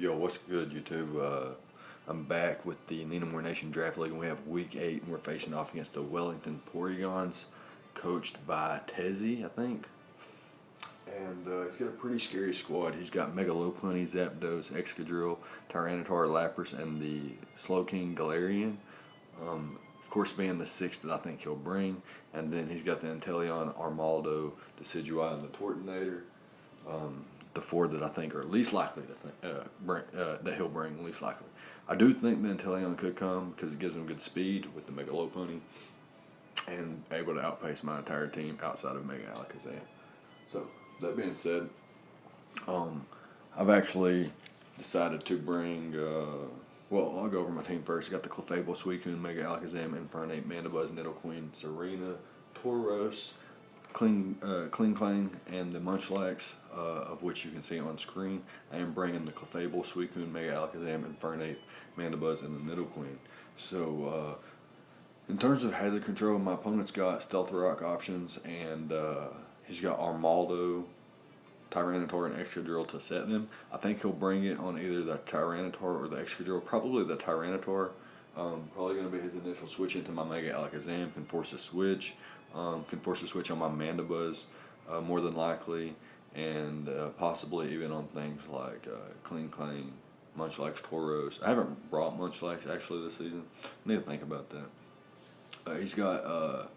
Yo, what's good, YouTube? I'm back with the Nina Moore Nation Draft League, and we have Week 8, and we're facing off against the Wellington Porygons, coached by Tezzy, I think. And he's got a pretty scary squad. He's got Megalopony, Zapdos, Excadrill, Tyranitar, Lapras, and the Slowking Galarian. Of course, being the 6 that I think he'll bring. And then he's got the Inteleon, Armaldo, Decidueye, and the Tortonator. The 4 that I think are least likely to that he'll bring, least likely. I do think the Inteleon could come because it gives him good speed with the Megalopony and able to outpace my entire team outside of Mega Alakazam. So, that being said, I've actually decided to bring, well, I'll go over my team first. Got the Clefable, Suicune, Mega Alakazam, Infernape, Mandibuzz, Nidoqueen, Serena, Tauros, Kling Klang, and the Munchlax, of which you can see on screen. I am bringing the Clefable, Suicune, Mega Alakazam, Infernape, Mandibuzz, and the Nidoqueen. So, in terms of hazard control, my opponent's got Stealth Rock options, and he's got Armaldo, Tyranitar, and Excadrill to set them. I think he'll bring it on either the Tyranitar or the Excadrill. Probably the Tyranitar. Probably going to be his initial switch into my Mega Alakazam. Can force a switch. Can force a switch on my Mandibuzz, more than likely, and possibly even on things like Kling Klang, Munchlax, Tauros. I haven't brought Munchlax actually this season. I need to think about that. He's got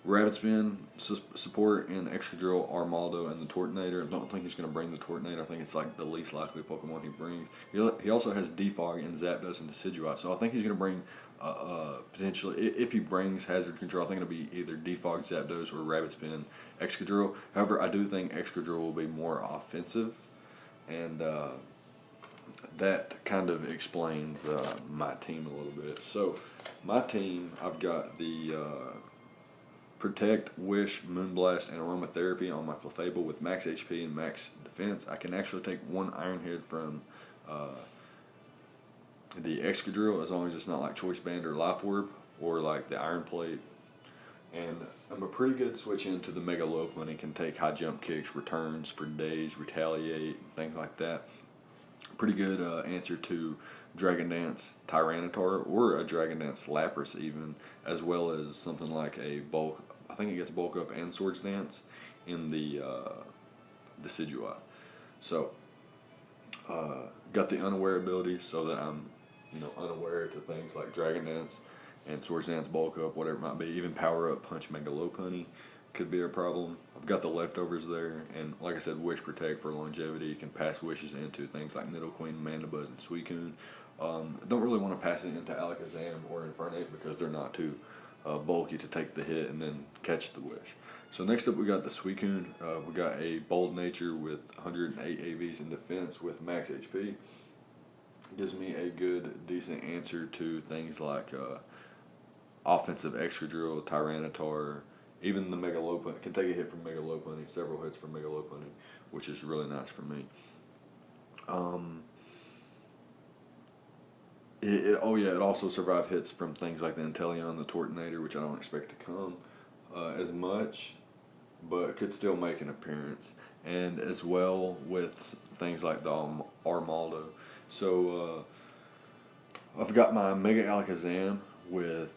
Rabbit Spin support in Excadrill, Armaldo, and the Tortonator. I don't think he's going to bring the Tortonator. I think it's like the least likely Pokemon he brings. He also has Defog and Zapdos and Decidueye, so I think he's going to bring potentially, if he brings hazard control, I think it'll be either Defog, Zapdos, or Rabbit Spin, Excadrill. However, I do think Excadrill will be more offensive, and that kind of explains my team a little bit. So, my team, I've got the Protect, Wish, Moonblast, and Aromatherapy on my Clefable with max HP and max defense. I can actually take one Iron Head from the Excadrill as long as it's not like Choice Band or Life Orb or like the Iron Plate. And I'm a pretty good switch into the Megalopony. Can take high jump kicks, returns for days, retaliate, things like that. Pretty good answer to Dragon Dance Tyranitar or a Dragon Dance Lapras even, as well as something like a bulk. I think it gets bulk up and Swords Dance in the Decidueye. So got the unaware ability so that I'm unaware to things like Dragon Dance and Swords Dance, bulk up, whatever it might be. Even power up Punch Megalopony could be a problem. I've got the leftovers there, and like I said, Wish Protect for longevity. You can pass wishes into things like Nidoqueen, Mandibuzz, and Suicune. Don't really want to pass it into Alakazam or Infernape because they're not too bulky to take the hit and then catch the wish. So next up we got the Suicune. We got a Bold Nature with 108 AVs in defense with max HP. Gives me a good, decent answer to things like offensive Excadrill, Tyranitar, even the Megalopony. Can take a hit from Megalopony, several hits from Megalopony, which is really nice for me. It also survived hits from things like the Inteleon, the Tortonator, which I don't expect to come as much, but could still make an appearance. And as well with things like the Armaldo. So I've got my Mega Alakazam with,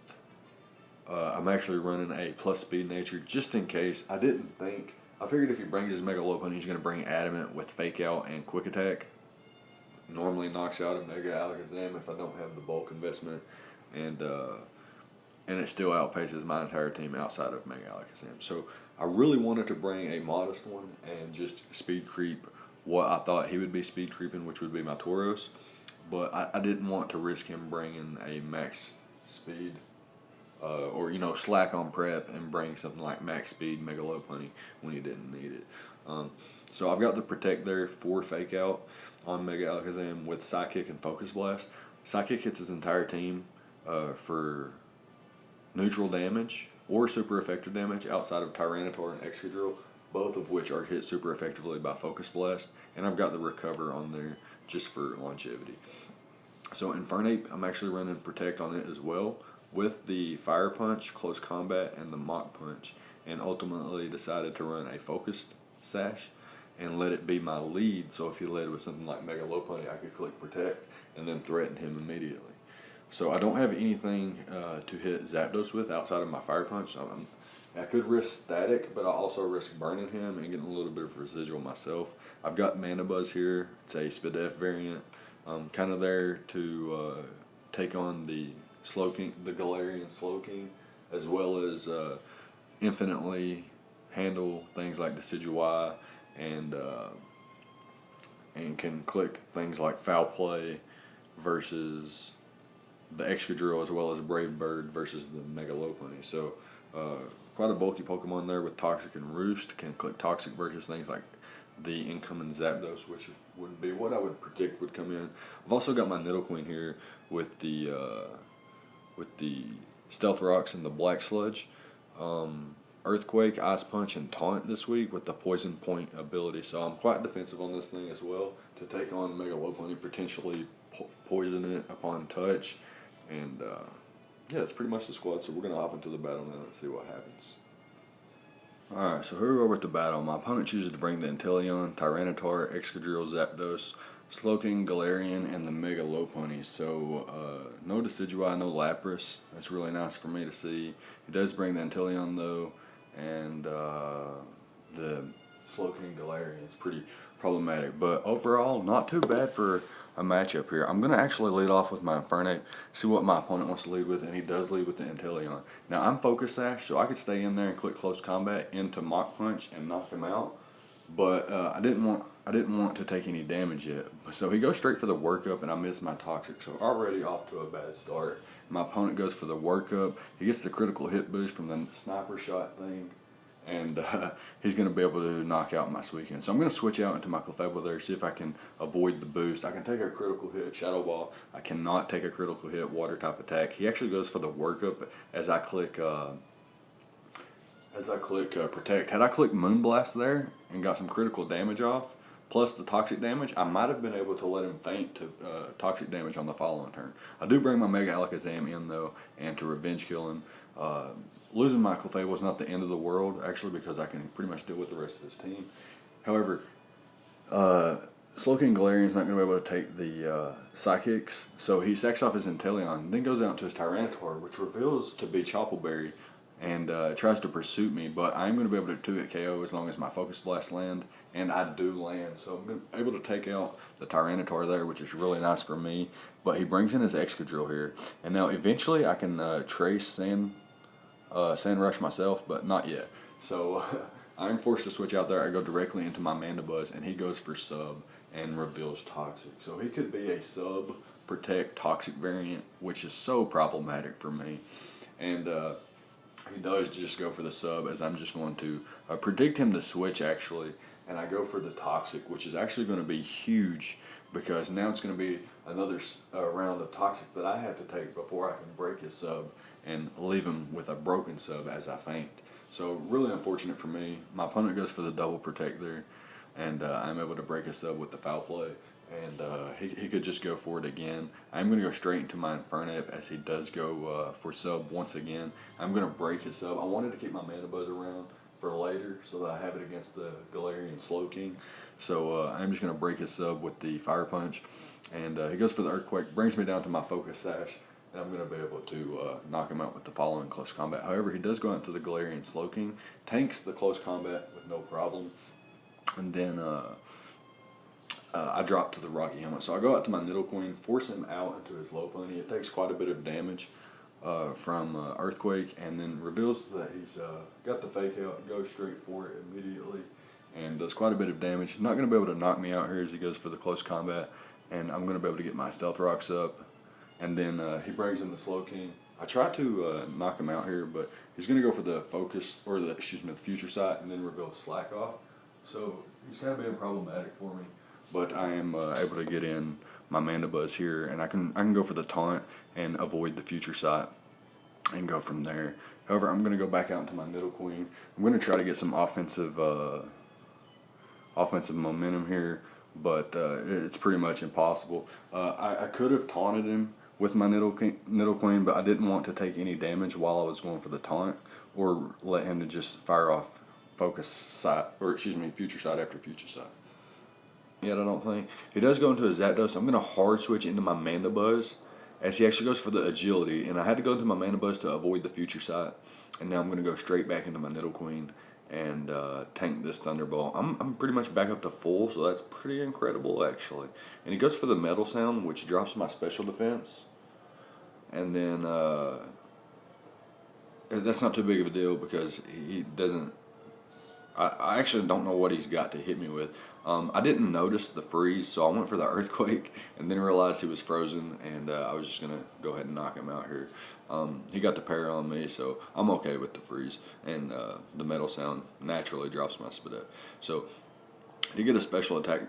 I'm actually running a plus speed nature just in case. I figured if he brings his Megalopony, he's going to bring Adamant with Fake Out and Quick Attack. Normally knocks out a Mega Alakazam if I don't have the bulk investment, and it still outpaces my entire team outside of Mega Alakazam. So I really wanted to bring a modest one and just speed creep what I thought he would be speed creeping, which would be my Tauros, but I didn't want to risk him bringing a max speed or slack on prep and bring something like max speed Megalopony when he didn't need it. So I've got the Protect there for Fake Out on Mega Alakazam with Psychic and Focus Blast. Psychic hits his entire team for neutral damage or super effective damage outside of Tyranitar and Excadrill, both of which are hit super effectively by Focus Blast. And I've got the Recover on there just for longevity. So Infernape, I'm actually running Protect on it as well with the Fire Punch, Close Combat, and the Mach Punch, and ultimately decided to run a Focused Sash. and let it be my lead. So if he led with something like Mega Low Pony, I could click Protect and then threaten him immediately. So I don't have anything to hit Zapdos with outside of my Fire Punch. I could risk Static, but I also risk burning him and getting a little bit of residual myself. I've got Mana Buzz here. It's a Spadef variant. Kind of there to take on the Slowking, the Galarian Slowking, as well as infinitely handle things like Decidueye and can click things like Foul Play versus the Excadrill, as well as Brave Bird versus the Mega Lopunny. So quite a bulky Pokemon there with Toxic and Roost. Can click Toxic versus things like the incoming Zapdos, which would be what I would predict would come in. I've also got my Nidoqueen here with the Stealth Rocks and the Black Sludge. Earthquake, Ice Punch, and Taunt this week with the Poison Point ability. So I'm quite defensive on this thing as well to take on Mega Lopunny, potentially poison it upon touch. And yeah, that's pretty much the squad. So we're going to hop into the battle now and see what happens. Alright, so here we are with the battle. My opponent chooses to bring the Inteleon, Tyranitar, Excadrill, Zapdos, Slowking, Galarian, and the Mega Lopunny. So no Decidueye, no Lapras. That's really nice for me to see. He does bring the Inteleon though, and the Slowking Galarian is pretty problematic. But overall, not too bad for a matchup here. I'm going to actually lead off with my Infernape, see what my opponent wants to lead with, and he does lead with the Inteleon. Now, I'm Focus Sash, so I could stay in there and click Close Combat into Mach Punch and knock him out, but I didn't want to take any damage yet. So he goes straight for the Workup, and I miss my Toxic, so already off to a bad start. My opponent goes for the Workup. He gets the critical hit boost from the Sniper Shot thing, and he's going to be able to knock out my Suicune. So I'm going to switch out into my Clefable there, see if I can avoid the boost. I can take a critical hit Shadow Ball. I cannot take a critical hit Water type attack. He actually goes for the Workup as I click Protect. Had I clicked Moonblast there and got some critical damage off, plus the toxic damage, I might have been able to let him faint to toxic damage on the following turn. I do bring my Mega Alakazam in though, and to revenge kill him. Losing my Clefable is not the end of the world, actually, because I can pretty much deal with the rest of his team. However, Slowking Galarian is not going to be able to take the Psychics, so he sacks off his Inteleon, then goes out to his Tyranitar, which reveals to be Choppleberry, and tries to pursue me, but I'm going to be able to 2-hit KO as long as my Focus Blast land, and I do land. So I'm able to take out the Tyranitar there, which is really nice for me, but he brings in his Excadrill here. And now eventually I can trace Sand Rush myself, but not yet. So I'm forced to switch out there. I go directly into my Mandibuzz, and he goes for Sub and reveals Toxic. So he could be a Sub Protect Toxic variant, which is so problematic for me. And he does just go for the Sub, as I'm just going to predict him to switch actually, and I go for the Toxic, which is actually going to be huge, because now it's going to be another round of Toxic that I have to take before I can break his Sub and leave him with a broken Sub as I faint. So really unfortunate for me. My opponent goes for the double Protect there, and I'm able to break his Sub with the Foul Play, and he could just go for it again. I'm going to go straight into my Infernape as he does go for Sub once again. I'm going to break his Sub. I wanted to keep my Mandibuzz around for later so that I have it against the Galarian Slowking. So I'm just going to break his Sub with the Fire Punch, and he goes for the Earthquake, brings me down to my Focus Sash, and I'm going to be able to knock him out with the following Close Combat. However, he does go into the Galarian Slowking, tanks the Close Combat with no problem, and then I drop to the Rocky Helmet. So I go out to my Nidoqueen, force him out into his Lopunny. It takes quite a bit of damage from Earthquake, and then reveals that he's got the Fake Out, goes straight for it immediately, and does quite a bit of damage. Not going to be able to knock me out here as he goes for the Close Combat, and I'm going to be able to get my Stealth Rocks up, and then he brings in the Slowking. I try to knock him out here, but he's going to go for the Focus, or the Future Sight, and then reveal Slack Off. So he's kind of been problematic for me, but I am able to get in my Mandibuzz here, and I can go for the Taunt and avoid the Future Sight and go from there. However, I'm going to go back out into my Nidoqueen. I'm going to try to get some offensive momentum here, but it's pretty much impossible. I could have taunted him with my Nidoqueen, but I didn't want to take any damage while I was going for the taunt, or let him to just fire off focus sight, or excuse me, future sight after future sight. Yet I don't think he does go into a Zapdos. I'm gonna hard switch into my Mandibuzz, as he actually goes for the agility, and I had to go into my Mandibuzz to avoid the future sight, and now I'm gonna go straight back into my Nidoqueen and tank this Thunderbolt. I'm pretty much back up to full, so that's pretty incredible actually. And he goes for the Metal Sound, which drops my special defense, and then that's not too big of a deal because he doesn't. I actually don't know what he's got to hit me with. I didn't notice the freeze, so I went for the Earthquake and then realized he was frozen, and I was just going to go ahead and knock him out here. He got the pair on me, so I'm okay with the freeze, and the Metal Sound naturally drops my Spadette. So he get a special attack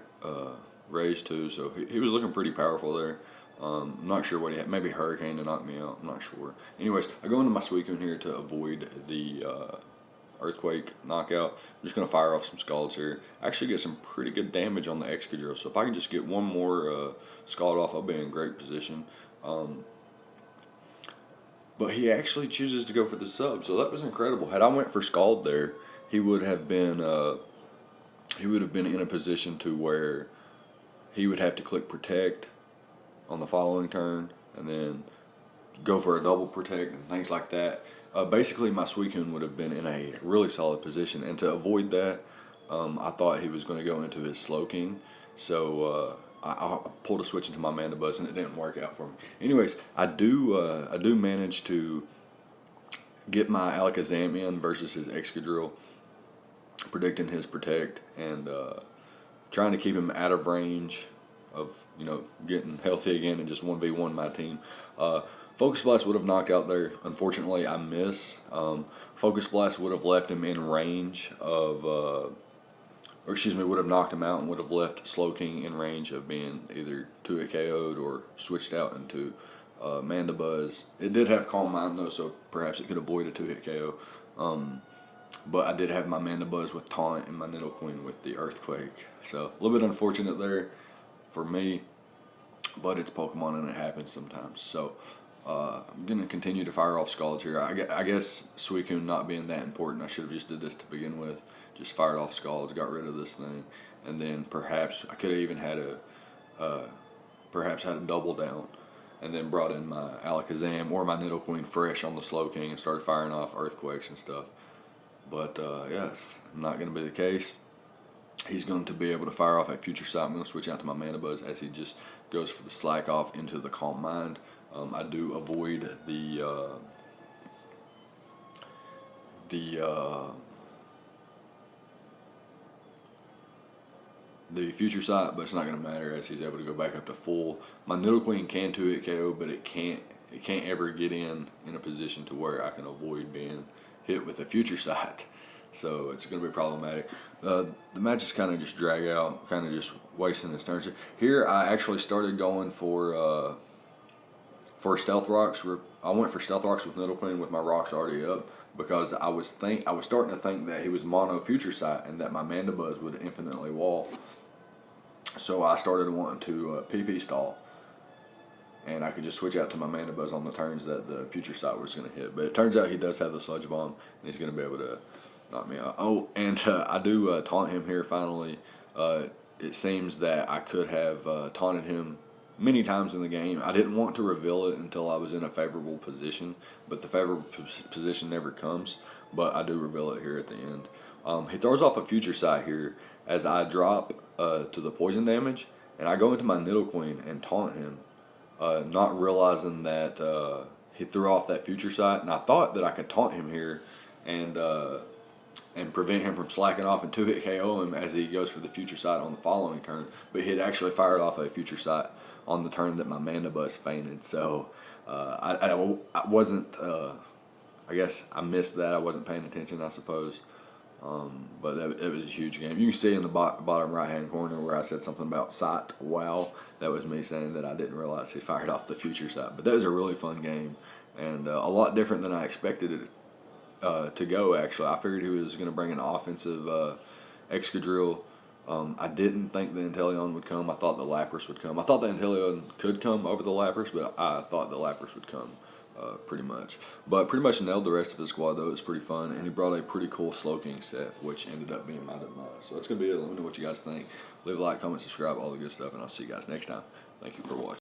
raise too, so he was looking pretty powerful there. I'm not sure what he had. Maybe Hurricane to knock me out. I'm not sure. Anyways, I go into my Suicune here to avoid the Earthquake knockout. I'm just going to fire off some Scalds here. I actually get some pretty good damage on the Excadrill, so if I can just get one more Scald off, I'll be in great position. But he actually chooses to go for the sub, so that was incredible. Had I went for Scald there, he would have been in a position to where he would have to click Protect on the following turn, and then go for a double Protect and things like that. Basically, my Suicune would have been in a really solid position, and to avoid that, I thought he was going to go into his Slowking, so I pulled a switch into my Mandibuzz, and it didn't work out for me. Anyways, I do manage to get my Alakazam in versus his Excadrill, predicting his Protect, and trying to keep him out of range of getting healthy again and just 1v1 my team. Focus Blast would have knocked out there. Unfortunately, I miss. Focus Blast would have left him in range of, would have knocked him out and would have left Slowking in range of being either 2-hit KO'd or switched out into Mandibuzz. It did have Calm Mind though, so perhaps it could avoid a 2-hit KO. But I did have my Mandibuzz with Taunt and my Nidoqueen with the Earthquake. So a little bit unfortunate there for me, but it's Pokemon and it happens sometimes. So I'm going to continue to fire off Scalds here. I guess Suicune not being that important, I should have just did this to begin with. Just fired off Scalds, got rid of this thing, and then perhaps I could have even had a double down, and then brought in my Alakazam or my Nidoqueen fresh on the Slowking and started firing off Earthquakes and stuff. But yeah, it's not going to be the case. He's going to be able to fire off a Future Sight. I'm going to switch out to my Mandibuzz as he just goes for the Slack Off into the Calm Mind. I do avoid the Future Sight, but it's not going to matter as he's able to go back up to full. My Nidoqueen can 2-hit KO, but it can't ever get in a position to where I can avoid being hit with a Future Sight. So it's going to be problematic. The matches kind of just drag out, kind of just wasting his turns. Here I actually started going for Stealth Rocks. I went for Stealth Rocks with Nidoqueen with my rocks already up because I was starting to think that he was mono Future Sight and that my Mandibuzz would infinitely wall. So I started wanting to PP stall, and I could just switch out to my Mandibuzz on the turns that the Future Sight was going to hit. But it turns out he does have the Sludge Bomb, and he's going to be able to knock me out. Oh, and I do taunt him here finally. It seems that I could have taunted him many times in the game. I didn't want to reveal it until I was in a favorable position, but the favorable position never comes. But I do reveal it here at the end. He throws off a Future Sight here as I drop to the poison damage, and I go into my Nidoqueen and taunt him, not realizing that he threw off that Future Sight, and I thought that I could taunt him here and prevent him from slacking off and 2-hit KO him as he goes for the Future Sight on the following turn. But he had actually fired off a Future Sight on the turn that my Mandibuzz fainted. So I wasn't, I guess I missed that. I wasn't paying attention, I suppose. But it was a huge game. You can see in the bottom right-hand corner where I said something about sight. Wow, that was me saying that I didn't realize he fired off the Future Sight. But that was a really fun game, and a lot different than I expected it to go, actually. I figured he was going to bring an offensive Excadrill. I didn't think the Inteleon would come. I thought the Lapras would come. I thought the Inteleon could come over the Lapras, but I thought the Lapras would come pretty much. But pretty much nailed the rest of his squad, though. It was pretty fun, and he brought a pretty cool Slow King set, which ended up being my demise. So that's going to be it. Let me know what you guys think. Leave a like, comment, subscribe, all the good stuff, and I'll see you guys next time. Thank you for watching.